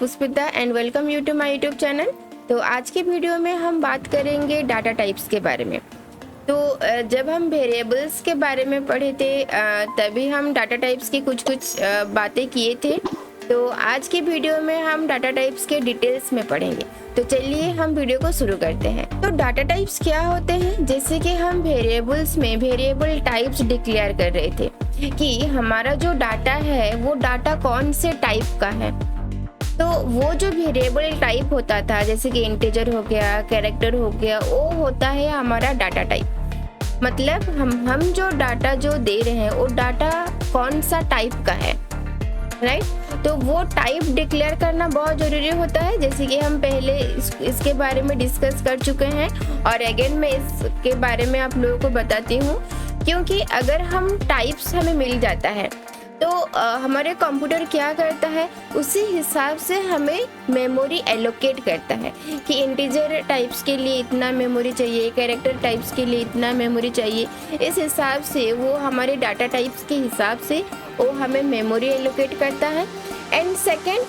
Pushpita and welcome you to my YouTube channel. तो आज की वीडियो में हम बात करेंगे डाटा टाइप्स के बारे में। तो जब हम वेरिएबल्स के बारे में पढ़े थे तभी हम डाटा टाइप्स की कुछ बातें किए थे। तो आज की वीडियो में हम डाटा टाइप्स के डिटेल्स में पढ़ेंगे। तो चलिए हम वीडियो को शुरू करते हैं। तो डाटा टाइप्स क्या होते हैं, जैसे कि हम वेरिएबल्स में वेरिएबल टाइप्स डिक्लेयर कर रहे थे कि हमारा जो डाटा है वो डाटा कौन से टाइप का है। तो वो जो वेरिएबल टाइप होता था, जैसे कि इंटीजर हो गया, कैरेक्टर हो गया, वो होता है हमारा डाटा टाइप। मतलब हम जो डाटा जो दे रहे हैं वो डाटा कौन सा टाइप का है, राइट। तो वो टाइप डिक्लेयर करना बहुत ज़रूरी होता है, जैसे कि हम पहले इसके बारे में डिस्कस कर चुके हैं और अगेन मैं इसके बारे में आप लोगों को बताती हूँ। क्योंकि अगर हम टाइप्स हमें मिल जाता है तो हमारे कंप्यूटर क्या करता है, उसी हिसाब से हमें मेमोरी एलोकेट करता है कि इंटीजर टाइप्स के लिए इतना मेमोरी चाहिए, कैरेक्टर टाइप्स के लिए इतना मेमोरी चाहिए। इस हिसाब से वो हमारे डाटा टाइप्स के हिसाब से वो हमें मेमोरी एलोकेट करता है। एंड सेकेंड,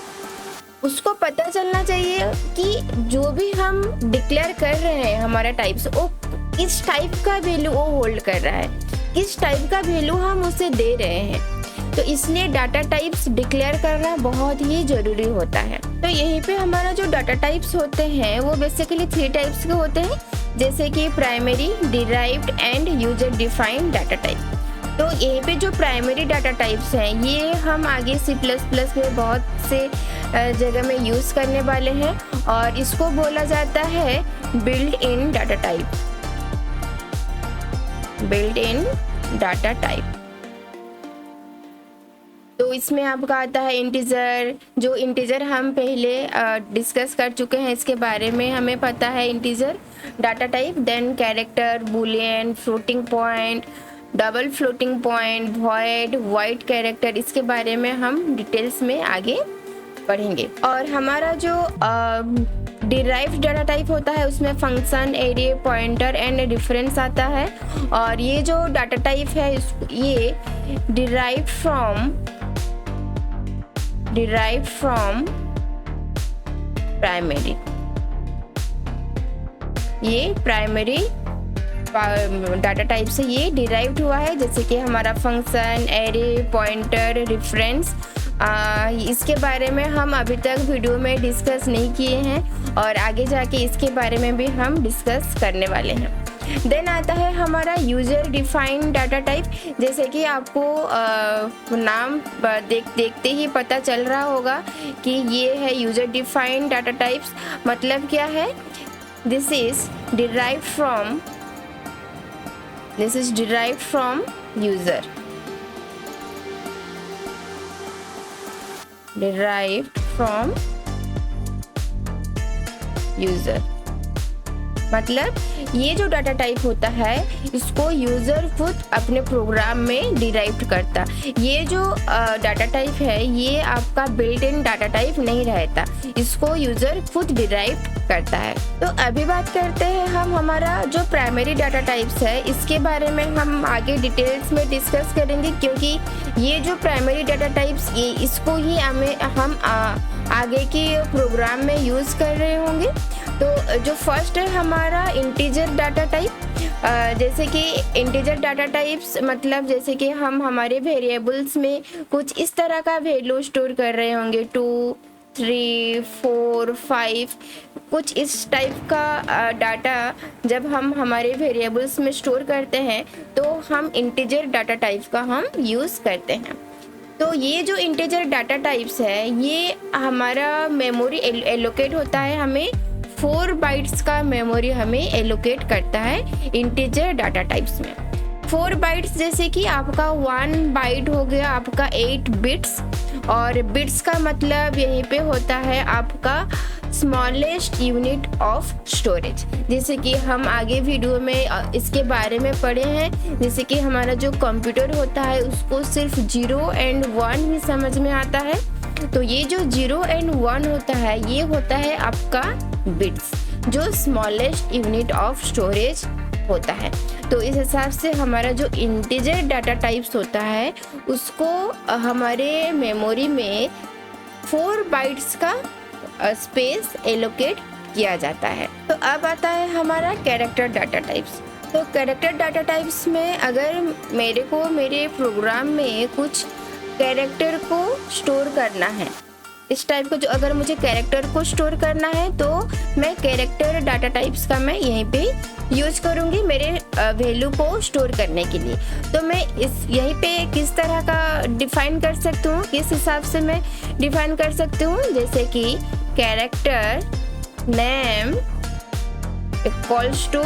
उसको पता चलना चाहिए कि जो भी हम डिक्लेयर कर रहे हैं हमारा टाइप्स, वो किस टाइप का वैल्यू वो होल्ड कर रहा है, किस टाइप का वैल्यू हम उसे दे रहे हैं। तो इसलिए डाटा टाइप्स डिक्लेयर करना बहुत ही ज़रूरी होता है। तो यहीं पे हमारा जो डाटा टाइप्स होते हैं वो बेसिकली 3 टाइप्स के होते हैं, जैसे कि primary, derived and user defined data type. तो यहीं पे जो प्राइमरी डाटा टाइप्स हैं ये हम आगे C++ में बहुत से जगह में यूज़ करने वाले हैं और इसको बोला जाता है built in data type. Built in data type. तो इसमें आपका आता है इंटीजर। जो इंटीजर हम पहले डिस्कस कर चुके हैं, इसके बारे में हमें पता है integer data type. Then character, boolean, floating point, double floating point, void, wide character, इसके बारे में हम डिटेल्स में आगे पढ़ेंगे। और हमारा जो डिराइव्ड डाटा टाइप होता है उसमें function, array, pointer and reference आता है। और ये जो डाटा टाइप है ये डिराइव्ड फ्रॉम प्राइमरी। ये प्राइमरी डाटा टाइप से ये डिराइव्ड हुआ है, जैसे कि हमारा फंक्शन, एरे, पॉइंटर, रेफरेंस। इसके बारे में हम अभी तक वीडियो में डिस्कस नहीं किए हैं और आगे जाके इसके बारे में भी हम डिस्कस करने वाले हैं। देन आता है हमारा यूजर डिफाइंड डाटा टाइप। जैसे कि आपको नाम देखते ही पता चल रहा होगा कि ये है यूजर डिफाइंड डाटा टाइप्स। मतलब क्या है, this is derived from user. Derived from user मतलब ये जो डाटा टाइप होता है इसको यूज़र खुद अपने प्रोग्राम में डिराइव करता। ये जो डाटा टाइप है ये आपका बिल्ट इन डाटा टाइप नहीं रहता, इसको यूज़र खुद डिराइव करता है। तो अभी बात करते हैं हम हमारा जो प्राइमरी डाटा टाइप्स है इसके बारे में हम आगे डिटेल्स में डिस्कस करेंगे, क्योंकि ये जो प्राइमरी डाटा टाइप्स ये इसको ही हम आगे के प्रोग्राम में यूज़ कर रहे होंगे। तो जो फर्स्ट है हमारा इंटीजर डाटा टाइप। जैसे कि इंटीजर डाटा टाइप्स मतलब जैसे कि हम हमारे वेरिएबल्स में कुछ इस तरह का वैल्यू स्टोर कर रहे होंगे, 2, 3, 4, 5, कुछ इस टाइप का डाटा जब हम हमारे वेरिएबल्स में स्टोर करते हैं तो हम इंटीजर डाटा टाइप का हम यूज़ करते हैं। तो ये जो इंटीजर डाटा टाइप्स है ये हमारा मेमोरी एलोकेट होता है, हमें 4 बाइट्स का मेमोरी हमें एलोकेट करता है इंटीजर डाटा टाइप्स में। 4 बाइट्स जैसे कि आपका 1 बाइट हो गया आपका 8 बिट्स, और बिट्स का मतलब यहीं पे होता है आपका स्मॉलेस्ट यूनिट ऑफ स्टोरेज। जैसे कि हम आगे वीडियो में इसके बारे में पढ़े हैं, जैसे कि हमारा जो कंप्यूटर होता है उसको सिर्फ 0 एंड 1 ही समझ में आता है। तो ये जो 0 एंड 1 होता है ये होता है आपका बिट्स, जो स्मॉलेस्ट यूनिट ऑफ स्टोरेज होता है। तो इस हिसाब से हमारा जो इंटीजर डाटा टाइप्स होता है उसको हमारे मेमोरी में 4 बाइट्स का स्पेस एलोकेट किया जाता है। तो अब आता है हमारा कैरेक्टर डाटा टाइप्स। तो कैरेक्टर डाटा टाइप्स में अगर मेरे को मेरे प्रोग्राम में कुछ कैरेक्टर को स्टोर करना है, इस टाइप को, जो अगर मुझे कैरेक्टर को स्टोर करना है तो मैं कैरेक्टर डाटा टाइप्स का मैं यहीं पे यूज करूँगी मेरे वैल्यू को स्टोर करने के लिए। तो मैं इस यहीं पे किस तरह का डिफाइन कर सकती हूँ, किस हिसाब से मैं डिफाइन कर सकती हूँ, जैसे कि कैरेक्टर नेम इक्वल्स टू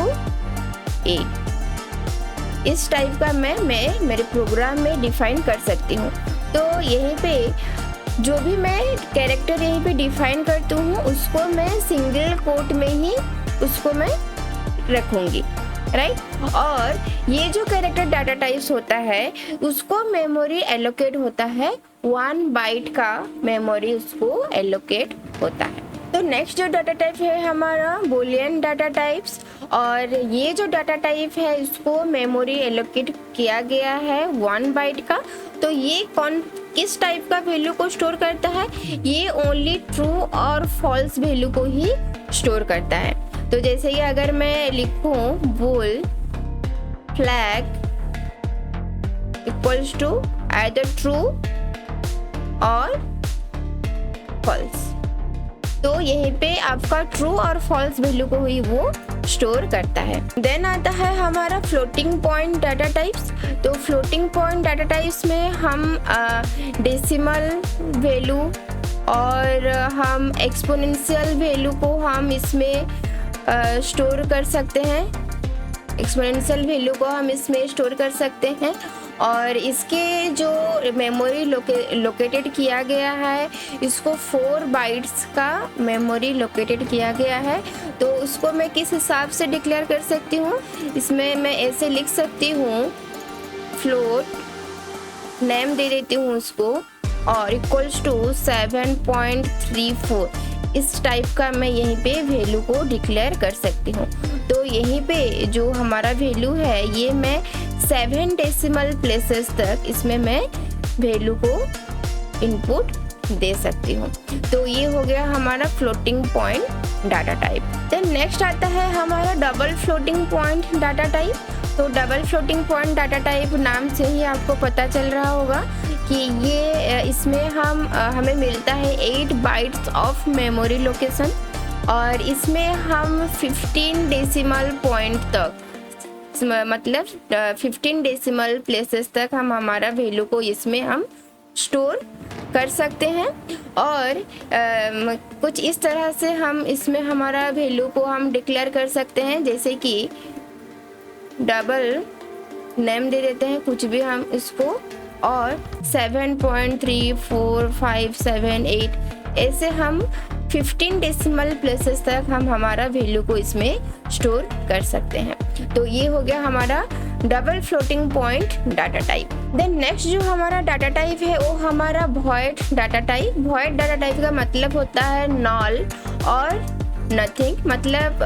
8, इस टाइप का मैं मेरे प्रोग्राम में डिफाइन कर सकती हूँ। तो यहीं पे जो भी मैं कैरेक्टर यहीं पे डिफाइन करती हूँ उसको मैं सिंगल कोट में ही उसको मैं रखूँगी, राइट। और ये जो कैरेक्टर डाटा टाइप्स होता है उसको मेमोरी एलोकेट होता है, 1 बाइट का मेमोरी उसको एलोकेट होता है। तो नेक्स्ट जो डाटा टाइप है हमारा बूलियन डाटा टाइप्स, और ये जो डाटा टाइप है इसको मेमोरी एलोकेट किया गया है 1 बाइट का। तो ये किस टाइप का वैल्यू को स्टोर करता है, ये only true or false value को ही स्टोर करता है। तो जैसे कि अगर मैं लिखूं bool flag equals to either true or false, तो यहीं पे आपका ट्रू और फॉल्स वैल्यू को ही वो स्टोर करता है। देन आता है हमारा फ्लोटिंग पॉइंट डाटा टाइप्स। तो फ्लोटिंग पॉइंट डाटा टाइप्स में हम डेसिमल वैल्यू और हम एक्सपोनेंशियल वैल्यू को हम इसमें स्टोर कर सकते हैं, एक्सपोनेंशियल वैल्यू को हम इसमें स्टोर कर सकते हैं। और इसके जो मेमोरी लोकेटेड किया गया है इसको 4 बाइट्स का मेमोरी लोकेटेड किया गया है। तो उसको मैं किस हिसाब से डिक्लेयर कर सकती हूँ, इसमें मैं ऐसे लिख सकती हूँ फ्लोट नेम दे देती हूँ उसको और इक्वल्स टू 7.34, इस टाइप का मैं यहीं पे वैल्यू को डिक्लेयर कर सकती हूँ। तो यहीं पे जो हमारा वैल्यू है ये मैं 7 डेसिमल प्लेसेस तक इसमें मैं वैल्यू को इनपुट दे सकती हूँ। तो ये हो गया हमारा floating point data type. Then next आता है हमारा double floating point data type. तो double floating point data type नाम से ही आपको पता चल रहा होगा कि ये इसमें हमें मिलता है 8 बाइट्स ऑफ मेमोरी लोकेशन, और इसमें हम 15 डेसिमल पॉइंट तक, मतलब 15 डेसिमल प्लेसेस तक हम हमारा वैल्यू को इसमें हम स्टोर कर सकते हैं। और कुछ इस तरह से हम इसमें हमारा वैल्यू को हम डिक्लेयर कर सकते हैं, जैसे कि डबल नेम दे देते हैं कुछ भी हम इसको, और 7.3457 ऐसे हम 15 डेसिमल प्लेसेस तक हम हमारा वैल्यू को इसमें स्टोर कर सकते हैं। तो ये हो गया हमारा double floating point data type. Then next जो हमारा डाटा टाइप है वो हमारा void data type. Void data type का मतलब होता है नॉल और नथिंग, मतलब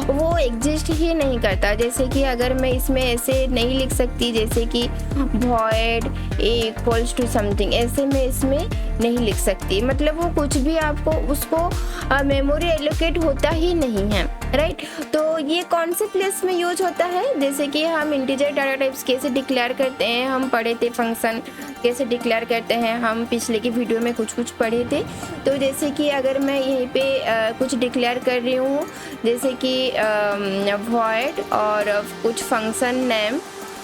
वो एग्जिस्ट ही नहीं करता। जैसे कि अगर मैं इसमें ऐसे नहीं लिख सकती, जैसे कि void इक्वल्स टू समथिंग, ऐसे मैं इसमें नहीं लिख सकती, मतलब वो कुछ भी आपको उसको मेमोरी एलोकेट होता ही नहीं है, राइट। तो ये कौन से प्लेस में यूज होता है, जैसे कि हम इंटीजर डाटा टाइप्स कैसे डिक्लेयर करते हैं, हम पढ़े थे फंक्शन कैसे डिक्लेयर करते हैं, हम पिछले की वीडियो में कुछ पढ़े थे। तो जैसे कि अगर मैं यहीं पे कुछ डिक्लेयर कर रही हूँ, जैसे कि void और कुछ फंक्शन नेम,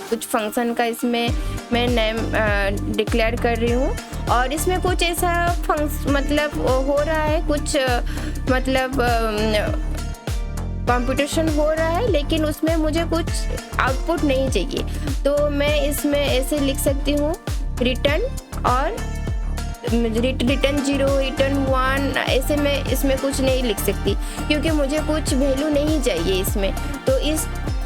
कुछ फंक्शन का इसमें मैं नेम डिक्लेयर कर रही हूँ, और इसमें कुछ ऐसा मतलब हो रहा है, कुछ मतलब कंप्यूटेशन हो रहा है, लेकिन उसमें मुझे कुछ आउटपुट नहीं चाहिए। तो मैं इसमें ऐसे लिख सकती हूँ रिटर्न, और रिटर्न 0, रिटर्न 1, ऐसे मैं इसमें कुछ नहीं लिख सकती क्योंकि मुझे कुछ वैल्यू नहीं चाहिए इसमें। तो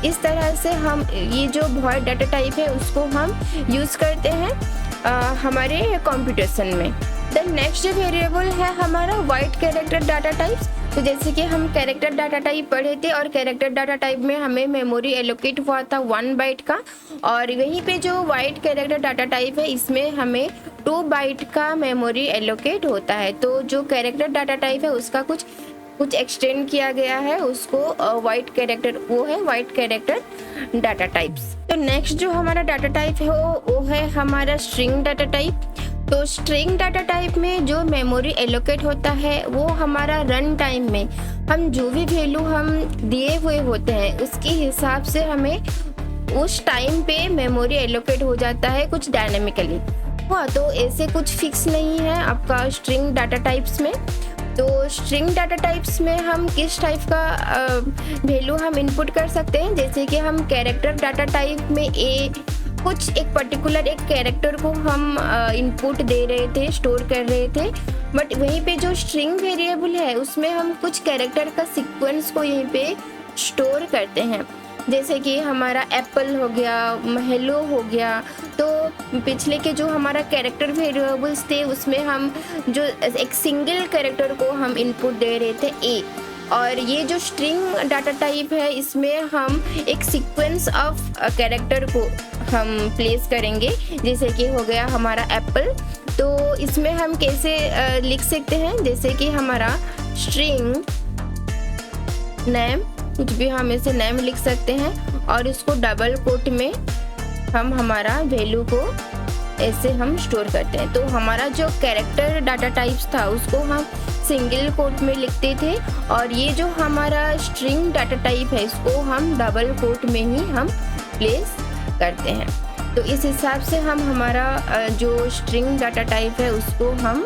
इस तरह से हम ये जो void डाटा टाइप है उसको हम यूज़ करते हैं हमारे कंप्यूटेशन में। देन नेक्स्ट जो वेरिएबल है हमारा वाइड कैरेक्टर डाटा टाइप्स। तो जैसे कि हम कैरेक्टर डाटा टाइप पढ़े थे, और कैरेक्टर डाटा टाइप में हमें मेमोरी एलोकेट हुआ था 1 बाइट का, और वहीं पे जो वाइड कैरेक्टर डाटा टाइप है इसमें हमें 2 बाइट का मेमोरी एलोकेट होता है। तो जो कैरेक्टर डाटा टाइप है उसका कुछ एक्सटेंड किया गया है, उसको वाइट कैरेक्टर, वो है वाइट कैरेक्टर डाटा टाइप्स। तो नेक्स्ट जो हमारा डाटा टाइप है वो है हमारा स्ट्रिंग डाटा टाइप। तो स्ट्रिंग डाटा टाइप में जो मेमोरी एलोकेट होता है वो हमारा रन टाइम में हम जो भी वैल्यू हम दिए हुए होते हैं उसके हिसाब से हमें उस टाइम पे मेमोरी एलोकेट हो जाता है कुछ डायनेमिकली। हाँ, तो ऐसे कुछ फिक्स नहीं है आपका स्ट्रिंग डाटा टाइप्स में। तो स्ट्रिंग डाटा टाइप्स में हम किस टाइप का वैल्यू हम इनपुट कर सकते हैं, जैसे कि हम कैरेक्टर डाटा टाइप में एक पर्टिकुलर एक कैरेक्टर को हम इनपुट दे रहे थे, स्टोर कर रहे थे। बट वहीं पे जो स्ट्रिंग वेरिएबल है उसमें हम कुछ कैरेक्टर का सीक्वेंस को यहीं पे स्टोर करते हैं, जैसे कि हमारा एप्पल हो गया, हेलो हो गया। तो पिछले के जो हमारा कैरेक्टर वेरिएबल्स थे उसमें हम जो एक सिंगल कैरेक्टर को हम इनपुट दे रहे थे ए, और ये जो स्ट्रिंग डाटा टाइप है इसमें हम एक सीक्वेंस ऑफ कैरेक्टर को हम प्लेस करेंगे, जैसे कि हो गया हमारा एप्पल। तो इसमें हम कैसे लिख सकते हैं, जैसे कि हमारा स्ट्रिंग नेम, कुछ भी हम ऐसे नेम लिख सकते हैं और इसको डबल कोट में हम हमारा वैल्यू को ऐसे हम स्टोर करते हैं। तो हमारा जो कैरेक्टर डाटा टाइप्स था उसको हम सिंगल कोट में लिखते थे, और ये जो हमारा स्ट्रिंग डाटा टाइप है इसको हम डबल कोट में ही हम प्लेस करते हैं। तो इस हिसाब से हम हमारा जो स्ट्रिंग डाटा टाइप है उसको हम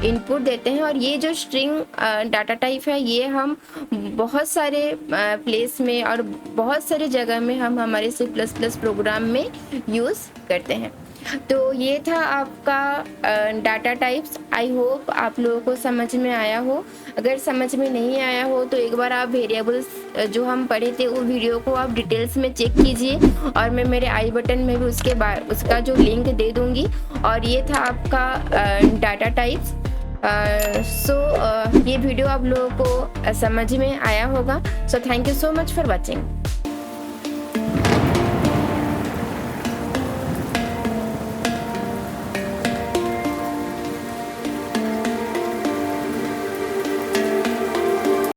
इनपुट देते हैं। और ये जो स्ट्रिंग डाटा टाइप है ये हम बहुत सारे प्लेस में और बहुत सारे जगह में हम हमारे C++ प्रोग्राम में यूज़ करते हैं। तो ये था आपका डाटा टाइप्स। आई होप आप लोगों को समझ में आया हो। अगर समझ में नहीं आया हो तो एक बार आप वेरिएबल्स जो हम पढ़े थे वो वीडियो को आप डिटेल्स में चेक कीजिए, और मैं मेरे आई बटन में भी उसका जो लिंक दे दूँगी। और ये था आपका डाटा टाइप्स। ये वीडियो आप लोगों को समझ में आया होगा। So thank you so much for watching.